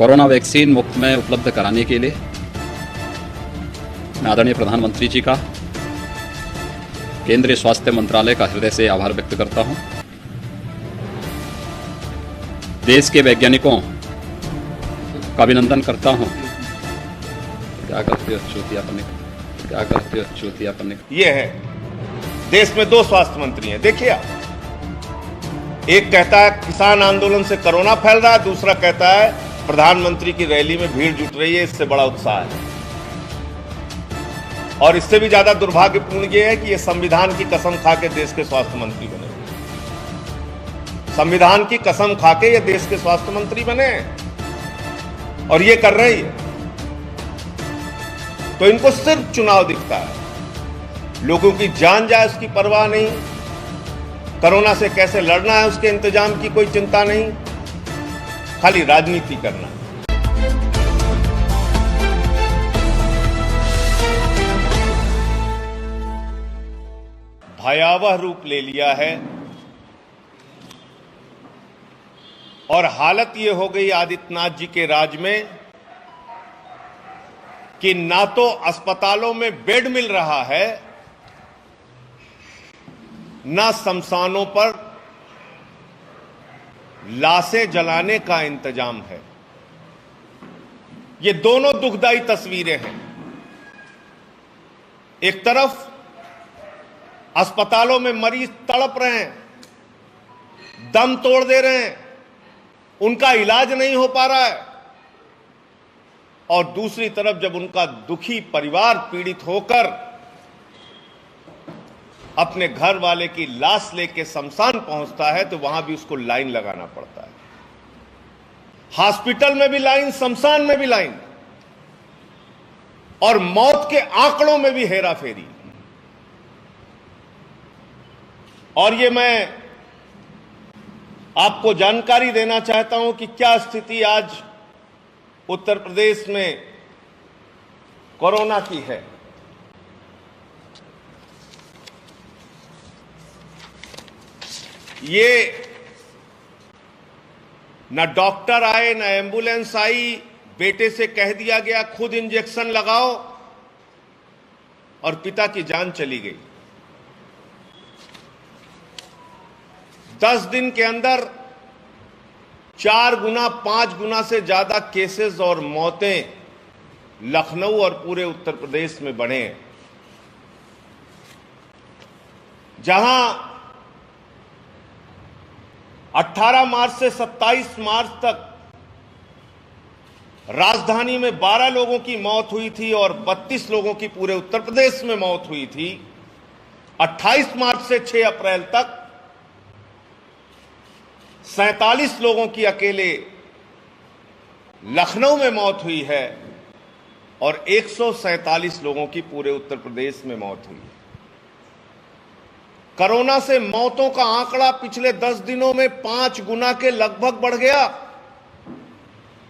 Corona vaccine मुफ्त में उपलब्ध कराने के लिए मैं आदरणीय प्रधानमंत्री जी का, केंद्रीय स्वास्थ्य मंत्रालय का हृदय से आभार व्यक्त करता हूं। देश के वैज्ञानिकों का अभिनंदन करता हूं। क्या करते हो चूतियापन, क्या करते हो चूतियापन। ये है, देश में दो स्वास्थ्य मंत्री हैं। देखिए आप, एक कहता है किसान आंदोलन से कोरोना फैल रहा है, दूसरा कहता है प्रधानमंत्री की रैली में भीड़ जुट रही है, इससे बड़ा उत्साह है। और इससे भी ज्यादा दुर्भाग्यपूर्ण यह है कि ये संविधान की कसम खा के देश के स्वास्थ्य मंत्री बने। संविधान की कसम खा के ये देश के स्वास्थ्य मंत्री बने और ये कर रहे हैं। तो इनको सिर्फ चुनाव दिखता है, लोगों की जान जाए उसकी परवाह नहीं, कोरोना से कैसे लड़ना है उसके इंतजाम की कोई चिंता नहीं, खाली राजनीति करना। भयावह रूप ले लिया है और हालत यह हो गई आदित्यनाथ जी के राज में कि ना तो अस्पतालों में बेड मिल रहा है, ना शमशानों पर लाशें जलाने का इंतजाम है। ये दोनों दुखदाई तस्वीरें हैं। एक तरफ अस्पतालों में मरीज तड़प रहे हैं, दम तोड़ दे रहे हैं, उनका इलाज नहीं हो पा रहा है, और दूसरी तरफ जब उनका दुखी परिवार पीड़ित होकर अपने घर वाले की लाश लेके शमशान पहुंचता है तो वहां भी उसको लाइन लगाना पड़ता है। हॉस्पिटल में भी लाइन, शमशान में भी लाइन, और मौत के आंकड़ों में भी हेराफेरी। और ये मैं आपको जानकारी देना चाहता हूं कि क्या स्थिति आज उत्तर प्रदेश में कोरोना की है। ये ना डॉक्टर आए, ना एम्बुलेंस आई, बेटे से कह दिया गया खुद इंजेक्शन लगाओ और पिता की जान चली गई। 10 दिन के अंदर 4 गुना 5 गुना से ज्यादा केसेस और मौतें लखनऊ और पूरे उत्तर प्रदेश में बढ़े हैं। जहां 18 मार्च से 27 मार्च तक राजधानी में 12 लोगों की मौत हुई थी और 32 लोगों की पूरे उत्तर प्रदेश में मौत हुई थी। 28 मार्च से 6 अप्रैल तक 47 लोगों की अकेले लखनऊ में मौत हुई है और 147 लोगों की पूरे उत्तर प्रदेश में मौत हुई है। कोरोना से मौतों का आंकड़ा पिछले 10 दिनों में 5 गुना के लगभग बढ़ गया।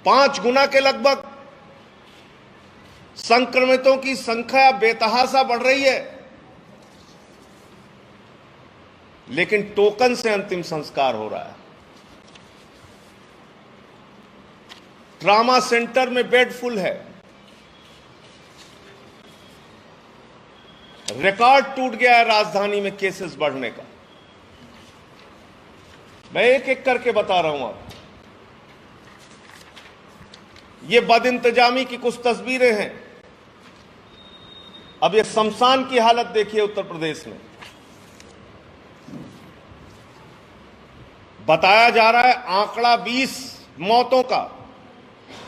5 गुना के लगभग। संक्रमितों की संख्या बेतहाशा बढ़ रही है, लेकिन टोकन से अंतिम संस्कार हो रहा है। ट्रॉमा सेंटर में बेड फुल है। रिकॉर्ड टूट गया है राजधानी में केसेस बढ़ने का। मैं एक एक करके बता रहा हूं आपको। ये बदइंतजामी की कुछ तस्वीरें हैं। अब ये शमशान की हालत देखिए उत्तर प्रदेश में। बताया जा रहा है आंकड़ा 20 मौतों का,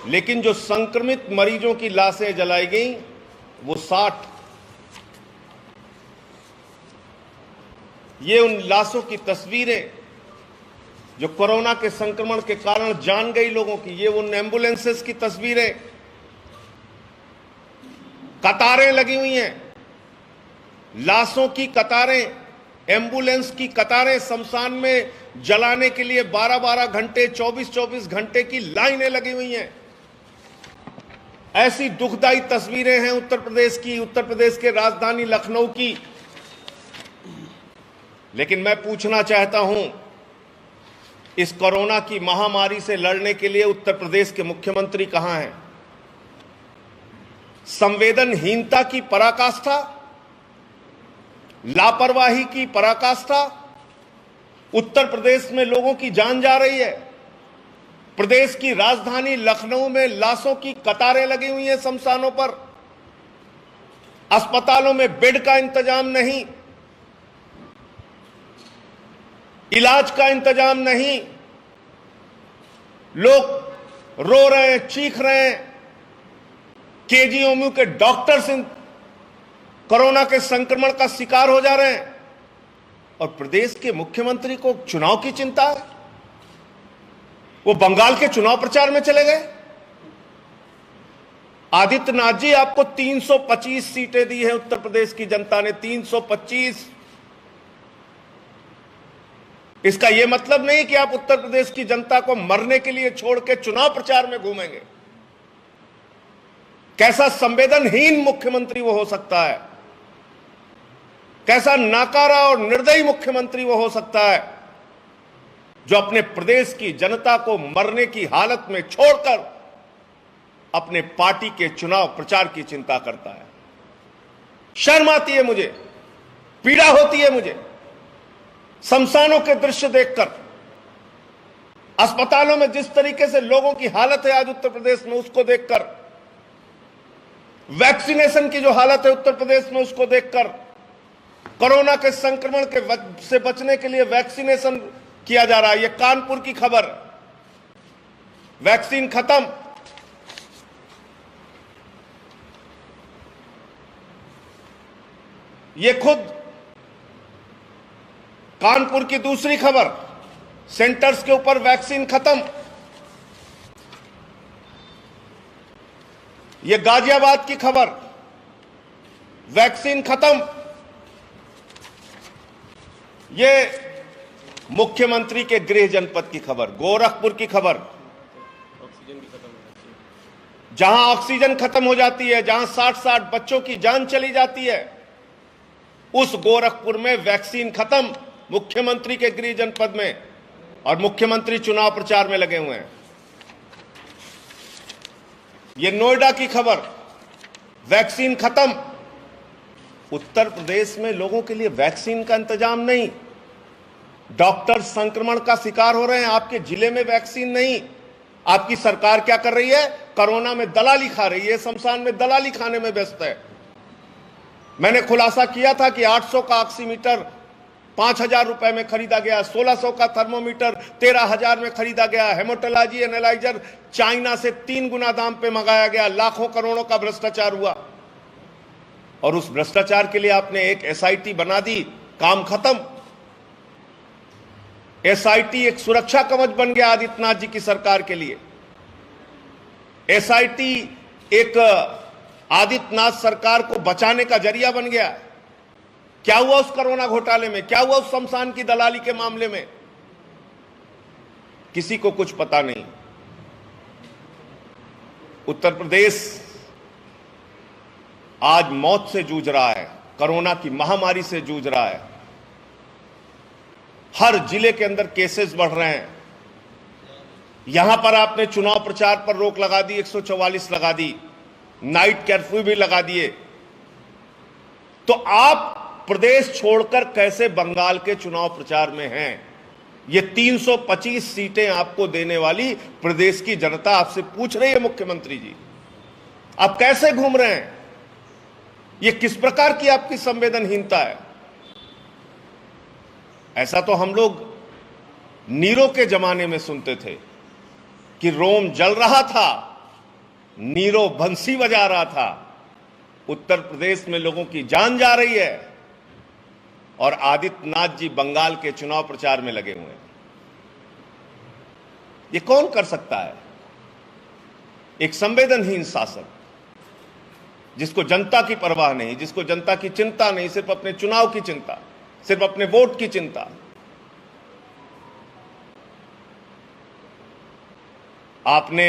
लेकिन जो संक्रमित मरीजों की लाशें जलाई गई वो 60। ये उन लाशों की तस्वीरें जो कोरोना के संक्रमण के कारण जान गई लोगों की। ये उन एम्बुलेंसेस की तस्वीरें, कतारें लगी हुई हैं, लाशों की कतारें, एम्बुलेंस की कतारें, शमशान में जलाने के लिए 12-12 घंटे, 24-24 घंटे की लाइनें लगी हुई हैं। ऐसी दुखदाई तस्वीरें हैं उत्तर प्रदेश की, उत्तर प्रदेश के राजधानी लखनऊ की। लेकिन मैं पूछना चाहता हूं इस कोरोना की महामारी से लड़ने के लिए उत्तर प्रदेश के मुख्यमंत्री कहां हैं? संवेदनहीनता की पराकाष्ठा, लापरवाही की पराकाष्ठा। उत्तर प्रदेश में लोगों की जान जा रही है। प्रदेश की राजधानी लखनऊ में लाशों की कतारें लगी हुई हैं शमशानों पर। अस्पतालों में बेड का इंतजाम नहीं, इलाज का इंतजाम नहीं। लोग रो रहे हैं, चीख रहे हैं। केजीएमयू के डॉक्टर्स कोरोना के संक्रमण का शिकार हो जा रहे हैं और प्रदेश के मुख्यमंत्री को चुनाव की चिंता है। वो बंगाल के चुनाव प्रचार में चले गए। आदित्यनाथ जी, आपको 325 सीटें दी हैं उत्तर प्रदेश की जनता ने, 325। इसका यह मतलब नहीं कि आप उत्तर प्रदेश की जनता को मरने के लिए छोड़ के चुनाव प्रचार में घूमेंगे। कैसा संवेदनहीन मुख्यमंत्री वो हो सकता है, कैसा नाकारा और निर्दयी मुख्यमंत्री वो हो सकता है जो अपने प्रदेश की जनता को मरने की हालत में छोड़कर अपने पार्टी के चुनाव प्रचार की चिंता करता है। शर्म आती है मुझे, पीड़ा होती है मुझे शमशानों के दृश्य देखकर। अस्पतालों में जिस तरीके से लोगों की हालत है आज उत्तर प्रदेश में, उसको देखकर, वैक्सीनेशन की जो हालत है उत्तर प्रदेश में, उसको देखकर, कोरोना के संक्रमण से बचने के लिए वैक्सीनेशन किया जा रहा है। यह कानपुर की खबर, वैक्सीन खत्म। यह खुद कानपुर की दूसरी खबर, सेंटर्स के ऊपर वैक्सीन खत्म। यह गाजियाबाद की खबर, वैक्सीन खत्म। यह मुख्यमंत्री के गृह जनपद की खबर, गोरखपुर की खबर, जहां ऑक्सीजन खत्म हो जाती है, जहां 60-60 बच्चों की जान चली जाती है, उस गोरखपुर में वैक्सीन खत्म मुख्यमंत्री के गृह जनपद में, और मुख्यमंत्री चुनाव प्रचार में लगे हुए हैं। यह नोएडा की खबर, वैक्सीन खत्म। उत्तर प्रदेश में लोगों के लिए वैक्सीन का इंतजाम नहीं, डॉक्टर संक्रमण का शिकार हो रहे हैं। आपके जिले में वैक्सीन नहीं। आपकी सरकार क्या कर रही है? कोरोना में दलाली खा रही है, शमशान में दलाली खाने में व्यस्त है। मैंने खुलासा किया था कि 800 का ऑक्सीमीटर 5,000 रुपए में खरीदा गया, 1600 का थर्मोमीटर 13,000 में खरीदा गया, हेमोटोलॉजी एनालाइजर चाइना से 3 गुना दाम पे मंगाया गया। लाखों करोड़ों का भ्रष्टाचार हुआ और उस भ्रष्टाचार के लिए आपने एक एसआईटी बना दी, काम खत्म। एसआईटी एक सुरक्षा कवच बन गया आदित्यनाथ जी की सरकार के लिए। एसआईटी एक आदित्यनाथ सरकार को बचाने का जरिया बन गया। क्या हुआ उस कोरोना घोटाले में? क्या हुआ उस शमशान की दलाली के मामले में? किसी को कुछ पता नहीं। उत्तर प्रदेश आज मौत से जूझ रहा है, कोरोना की महामारी से जूझ रहा है। हर जिले के अंदर केसेस बढ़ रहे हैं। यहां पर आपने चुनाव प्रचार पर रोक लगा दी, 144 लगा दी, नाइट कर्फ्यू भी लगा दिए। तो आप प्रदेश छोड़कर कैसे बंगाल के चुनाव प्रचार में हैं? ये 325 सीटें आपको देने वाली प्रदेश की जनता आपसे पूछ रही है मुख्यमंत्री जी, आप कैसे घूम रहे हैं? ये किस प्रकार की आपकी संवेदनहीनता है? ऐसा तो हम लोग नीरो के जमाने में सुनते थे कि रोम जल रहा था, नीरो बंसी बजा रहा था। उत्तर प्रदेश में लोगों की जान जा रही है और आदित्यनाथ जी बंगाल के चुनाव प्रचार में लगे हुए हैं। ये कौन कर सकता है? एक संवेदनहीन शासक जिसको जनता की परवाह नहीं, जिसको जनता की चिंता नहीं, सिर्फ अपने चुनाव की चिंता, सिर्फ अपने वोट की चिंता। आपने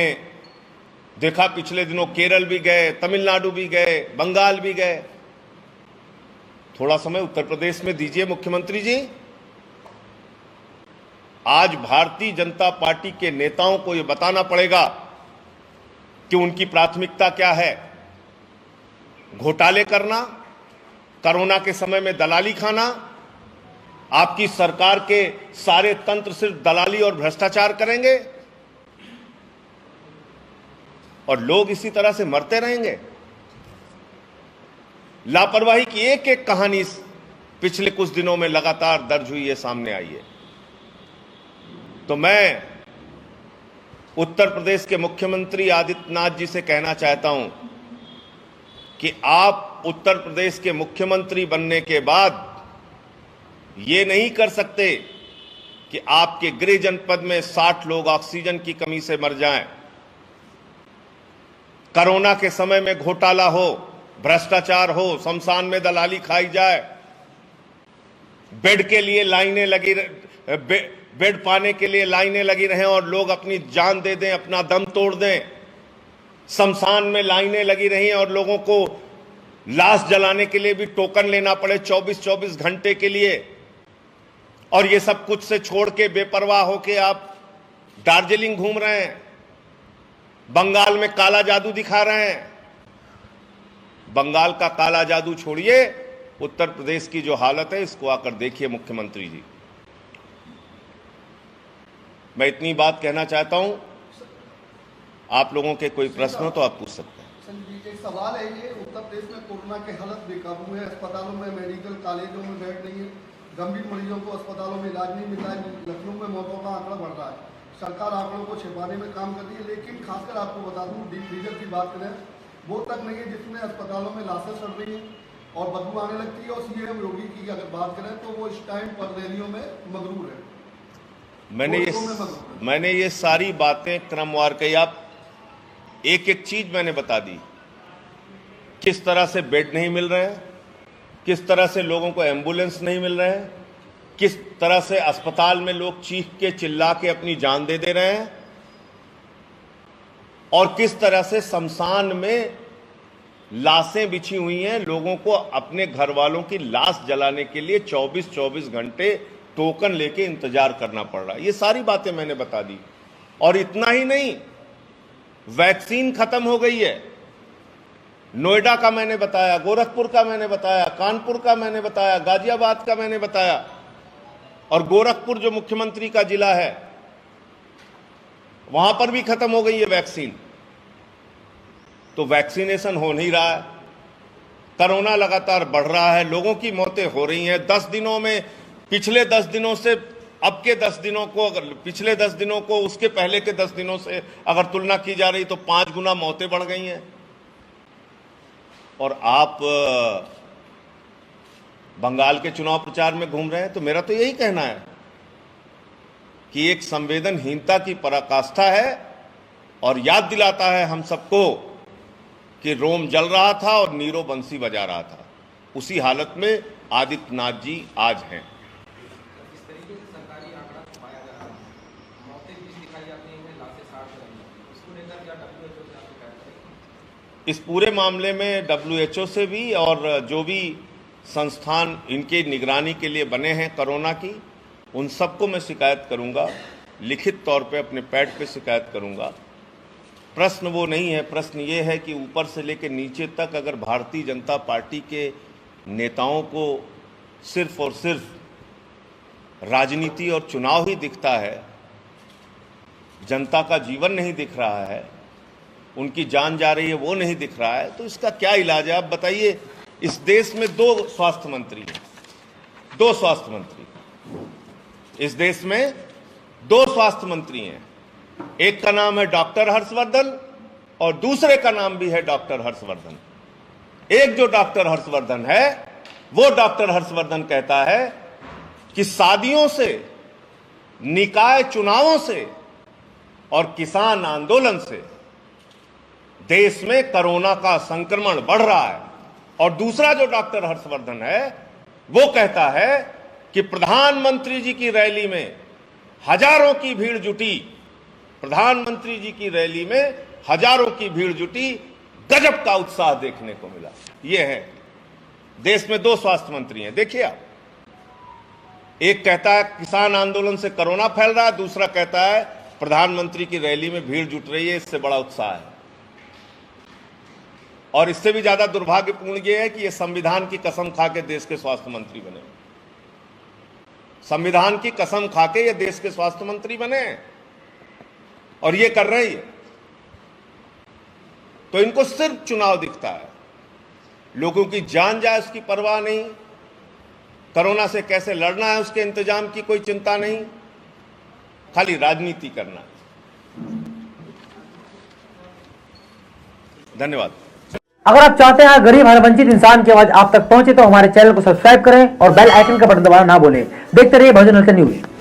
देखा पिछले दिनों केरल भी गए, तमिलनाडु भी गए, बंगाल भी गए। थोड़ा समय उत्तर प्रदेश में दीजिए मुख्यमंत्री जी। आज भारतीय जनता पार्टी के नेताओं को यह बताना पड़ेगा कि उनकी प्राथमिकता क्या है। घोटाले करना, कोरोना के समय में दलाली खाना, आपकी सरकार के सारे तंत्र सिर्फ दलाली और भ्रष्टाचार करेंगे और लोग इसी तरह से मरते रहेंगे। लापरवाही की एक एक कहानी पिछले कुछ दिनों में लगातार दर्ज हुई है, सामने आई है। तो मैं उत्तर प्रदेश के मुख्यमंत्री आदित्यनाथ जी से कहना चाहता हूं कि आप उत्तर प्रदेश के मुख्यमंत्री बनने के बाद ये नहीं कर सकते कि आपके गृह जनपद में 60 लोग ऑक्सीजन की कमी से मर जाएं, कोरोना के समय में घोटाला हो, भ्रष्टाचार हो, शमशान में दलाली खाई जाए, बेड के लिए लाइनें लगी, बेड पाने के लिए लाइनें लगी रहें और लोग अपनी जान दे दें, अपना दम तोड़ दें, शमशान में लाइनें लगी रहीं और लोगों को लाश जलाने के लिए भी टोकन लेना पड़े 24-24 घंटे के लिए। और ये सब कुछ से छोड़ के बेपरवाह होके आप दार्जिलिंग घूम रहे हैं, बंगाल में काला जादू दिखा रहे हैं। बंगाल का काला जादू छोड़िए, उत्तर प्रदेश की जो हालत है इसको आकर देखिए मुख्यमंत्री जी। मैं इतनी बात कहना चाहता हूं, आप लोगों के कोई प्रश्न हो तो आप पूछ सकते हैं। एक सवाल है, ये उत्तर प्रदेश में कोरोना के हालत बेकाबू है, अस्पतालों में, मेडिकल कॉलेजों में बेड नहीं है, गंभीर मरीजों को अस्पतालों में इलाज नहीं मिल रहा है, लखनऊ में मौतों का आंकड़ा बढ़ रहा है। सरकार आंकड़ों को छिपाने में काम कर रही है, लेकिन खासकर आपको बता दूं, डीप फ्रीजर की बात करें वो तक नहीं है जिसमें अस्पतालों में लाशें सड़ रही हैं और बदबू आने लगती है। और सीएम योगी की अगर बात करें तो वो इस टाइम पर रैलियों में मगरूर है। मैंने ये सारी बातें क्रमवार कही, आप एक एक चीज मैंने बता दी। किस तरह से बेड नहीं मिल रहे हैं, किस तरह से लोगों को एम्बुलेंस नहीं मिल रहे हैं, किस तरह से अस्पताल में लोग चीख के चिल्ला के अपनी जान दे रहे हैं, और किस तरह से शमशान में लाशें बिछी हुई हैं। लोगों को अपने घर वालों की लाश जलाने के लिए 24-24 घंटे टोकन लेके इंतजार करना पड़ रहा है। ये सारी बातें मैंने बता दी। और इतना ही नहीं, वैक्सीन खत्म हो गई है। नोएडा का मैंने बताया, गोरखपुर का मैंने बताया, कानपुर का मैंने बताया, गाजियाबाद का मैंने बताया, और गोरखपुर जो मुख्यमंत्री का जिला है वहां पर भी खत्म हो गई है वैक्सीन। तो वैक्सीनेशन हो नहीं रहा है, कोरोना लगातार बढ़ रहा है, लोगों की मौतें हो रही हैं। 10 दिनों में, पिछले 10 दिनों से अब के 10 दिनों को, अगर पिछले 10 दिनों को उसके पहले के 10 दिनों से अगर तुलना की जा रही तो 5 गुना मौतें बढ़ गई हैं। और आप बंगाल के चुनाव प्रचार में घूम रहे हैं। तो मेरा तो यही कहना है कि एक संवेदनहीनता की पराकाष्ठा है और याद दिलाता है हम सबको कि रोम जल रहा था और नीरो बंसी बजा रहा था। उसी हालत में आदित्यनाथ जी आज हैं। इस तरीके से सरकारी आंकड़ा छुपाया जा रहा है, मौतें 20 दिखाई जाती हैं, लाशें 60 रही, इसको लेकर क्या WHO से आप शिकायत करेंगे? इस पूरे मामले में WHO से भी और जो भी संस्थान इनके निगरानी के लिए बने हैं कोरोना की, उन सबको मैं शिकायत करूंगा, लिखित तौर पे अपने पैड पे शिकायत करूंगा। प्रश्न वो नहीं है, प्रश्न ये है कि ऊपर से लेकर नीचे तक अगर भारतीय जनता पार्टी के नेताओं को सिर्फ और सिर्फ राजनीति और चुनाव ही दिखता है, जनता का जीवन नहीं दिख रहा है, उनकी जान जा रही है वो नहीं दिख रहा है, तो इसका क्या इलाज है आप बताइए। इस देश में 2 स्वास्थ्य मंत्री हैं, 2 स्वास्थ्य मंत्री। इस देश में 2 स्वास्थ्य मंत्री हैं, एक का नाम है डॉक्टर हर्षवर्धन और दूसरे का नाम भी है डॉक्टर हर्षवर्धन। एक जो डॉक्टर हर्षवर्धन है, वो डॉक्टर हर्षवर्धन कहता है कि शादियों से, निकाय चुनावों से और किसान आंदोलन से देश में कोरोना का संक्रमण बढ़ रहा है। और दूसरा जो डॉक्टर हर्षवर्धन है, वो कहता है कि प्रधानमंत्री जी की रैली में हजारों की भीड़ जुटी, प्रधानमंत्री जी की रैली में हजारों की भीड़ जुटी, गजब का उत्साह देखने को मिला। ये है, देश में 2 स्वास्थ्य मंत्री हैं। देखिए आप, एक कहता है किसान आंदोलन से कोरोना फैल रहा है, दूसरा कहता है प्रधानमंत्री की रैली में भीड़ जुट रही है, इससे बड़ा उत्साह है। और इससे भी ज्यादा दुर्भाग्यपूर्ण यह है कि ये संविधान की कसम खा के देश के स्वास्थ्य मंत्री बने, संविधान की कसम खा के ये देश के स्वास्थ्य मंत्री बने और ये कर रहे हैं। तो इनको सिर्फ चुनाव दिखता है, लोगों की जान जाए उसकी परवाह नहीं, कोरोना से कैसे लड़ना है उसके इंतजाम की कोई चिंता नहीं, खाली राजनीति करना। धन्यवाद। अगर आप चाहते हैं गरीब हर वंचित इंसान की आवाज आप तक पहुंचे तो हमारे चैनल को सब्सक्राइब करें और बेल आइकन का बटन दबाना ना भूलें। देखते रहिए बहुजन हलचल न्यूज।